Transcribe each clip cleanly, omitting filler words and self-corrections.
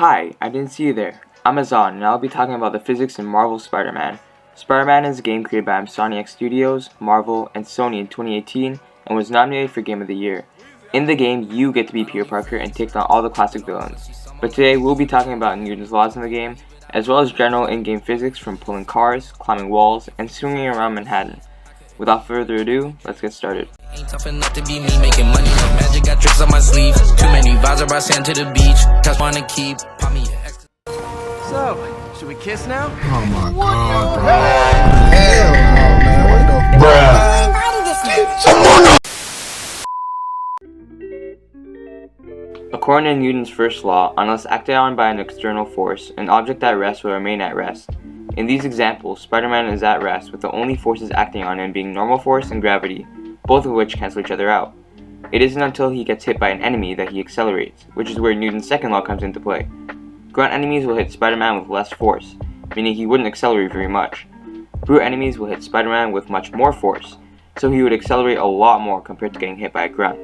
Hi, I didn't see you there. I'm Azan, and I'll be talking about the physics in Marvel's Spider-Man. Spider-Man is a game created by Insomniac Studios, Marvel, and Sony in 2018, and was nominated for Game of the Year. In the game, you get to be Peter Parker and take on all the classic villains. But today, we'll be talking about Newton's laws in the game, as well as general in-game physics from pulling cars, climbing walls, and swinging around Manhattan. Without further ado, let's get started. Ain't tough enough to be me making money. No magic, got tricks on my sleeve. Too many vibes, I brought sand to the beach. Just wanna keep pop me. So, should we kiss now? Oh my god, bro. Hell no, man. What the According to Newton's first law, unless acted on by an external force, an object at rest will remain at rest. In these examples, Spider-Man is at rest with the only forces acting on him being normal force and gravity, both of which cancel each other out. It isn't until he gets hit by an enemy that he accelerates, which is where Newton's second law comes into play. Ground enemies will hit Spider-Man with less force, meaning he wouldn't accelerate very much. Brute enemies will hit Spider-Man with much more force, so he would accelerate a lot more compared to getting hit by a grunt.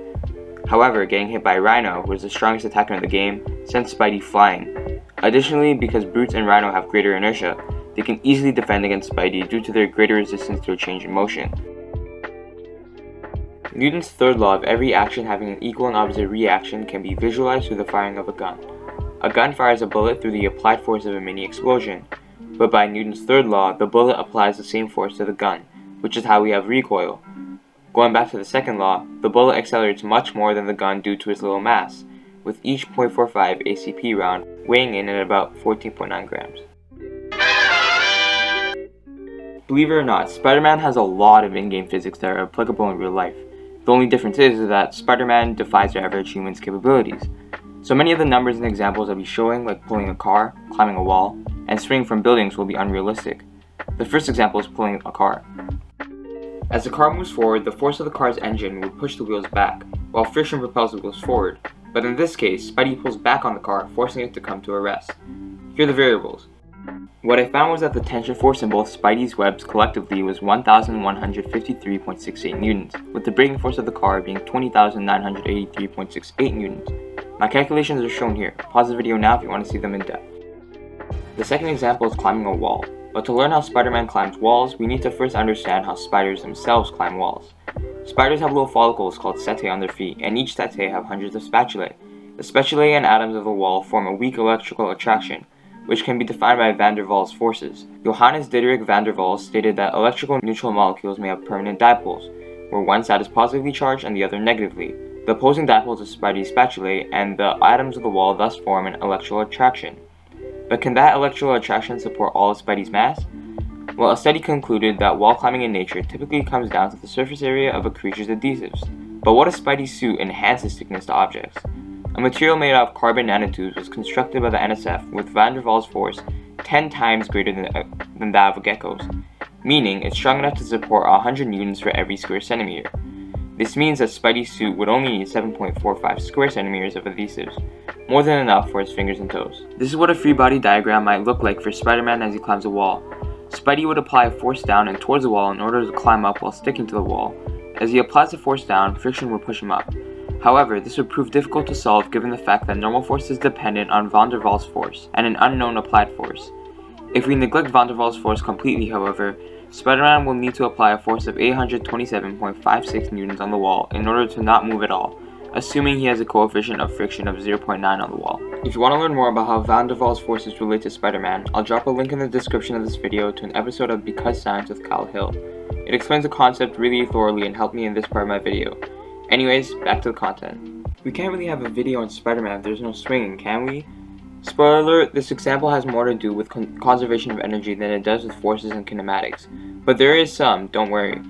However, getting hit by Rhino, who is the strongest attacker in the game, sends Spidey flying. Additionally, because Brutes and Rhino have greater inertia, they can easily defend against Spidey due to their greater resistance to a change in motion. Newton's third law of every action having an equal and opposite reaction can be visualized through the firing of a gun. A gun fires a bullet through the applied force of a mini explosion, but by Newton's third law, the bullet applies the same force to the gun, which is how we have recoil. Going back to the second law, the bullet accelerates much more than the gun due to its little mass, with each .45 ACP round weighing in at about 14.9 grams. Believe it or not, Spider-Man has a lot of in-game physics that are applicable in real life. The only difference is that Spider-Man defies your average human's capabilities. So many of the numbers and examples I'll be showing, like pulling a car, climbing a wall, and swinging from buildings, will be unrealistic. The first example is pulling a car. As the car moves forward, the force of the car's engine will push the wheels back, while friction propels the wheels forward. But in this case, Spidey pulls back on the car, forcing it to come to a rest. Here are the variables. What I found was that the tension force in both Spidey's webs collectively was 1,153.68 newtons, with the braking force of the car being 20,983.68 newtons. My calculations are shown here. Pause the video now if you want to see them in depth. The second example is climbing a wall, but to learn how Spider-Man climbs walls, we need to first understand how spiders themselves climb walls. Spiders have little follicles called setae on their feet, and each setae have hundreds of spatulae. The spatulae and atoms of the wall form a weak electrical attraction, which can be defined by van der Waals forces. Johannes Diederik van der Waals stated that electrical neutral molecules may have permanent dipoles, where one side is positively charged and the other negatively. The opposing dipoles of Spidey's spatulae and the atoms of the wall thus form an electrical attraction. But can that electrical attraction support all of Spidey's mass? Well, a study concluded that wall climbing in nature typically comes down to the surface area of a creature's adhesives. But what if Spidey's suit enhances thickness to objects? A material made out of carbon nanotubes was constructed by the NSF with van der Waals force 10 times greater than that of a gecko's, meaning it's strong enough to support 100 newtons for every square centimeter. This means that Spidey's suit would only need 7.45 square centimeters of adhesives, more than enough for his fingers and toes. This is what a free body diagram might look like for Spider-Man as he climbs a wall. Spidey would apply a force down and towards the wall in order to climb up while sticking to the wall. As he applies the force down, friction would push him up. However, this would prove difficult to solve given the fact that normal force is dependent on van der Waals force and an unknown applied force. If we neglect van der Waals force completely, however, Spider-Man will need to apply a force of 827.56 newtons on the wall in order to not move at all, assuming he has a coefficient of friction of 0.9 on the wall. If you want to learn more about how van der Waals forces relate to Spider-Man, I'll drop a link in the description of this video to an episode of Because Science with Kyle Hill. It explains the concept really thoroughly and helped me in this part of my video. Anyways, back to the content. We can't really have a video on Spider-Man if there's no swinging, can we? Spoiler alert, this example has more to do with conservation of energy than it does with forces and kinematics. But there is some, don't worry.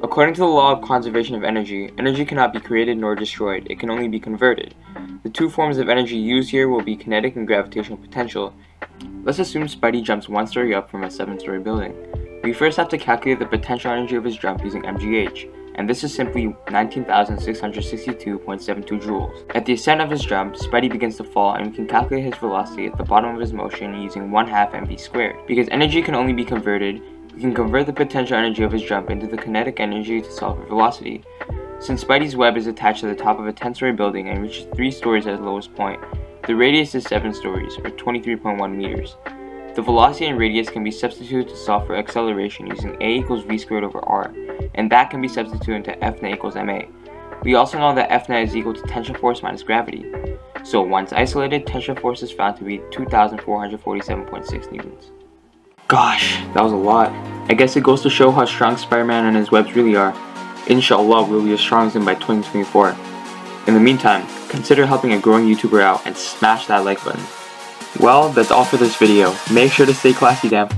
According to the law of conservation of energy, energy cannot be created nor destroyed, it can only be converted. The two forms of energy used here will be kinetic and gravitational potential. Let's assume Spidey jumps one story up from a 7-story building. We first have to calculate the potential energy of his jump using MGH, and this is simply 19,662.72 joules. At the ascent of his jump, Spidey begins to fall, and we can calculate his velocity at the bottom of his motion using 1/2 mv squared. Because energy can only be converted, we can convert the potential energy of his jump into the kinetic energy to solve for velocity. Since Spidey's web is attached to the top of a 10-story building and reaches 3 stories at its lowest point, The radius is 7 stories, or 23.1 meters. The velocity and radius can be substituted to solve for acceleration using a equals v squared over r, and that can be substituted into F net equals ma. We also know that F net is equal to tension force minus gravity. So once isolated, tension force is found to be 2,447.6 newtons. Gosh, that was a lot. I guess it goes to show how strong Spider-Man and his webs really are. Inshallah, we'll be as strong as him by 2024. In the meantime, consider helping a growing YouTuber out and smash that like button. Well, that's all for this video. Make sure to stay classy, damn.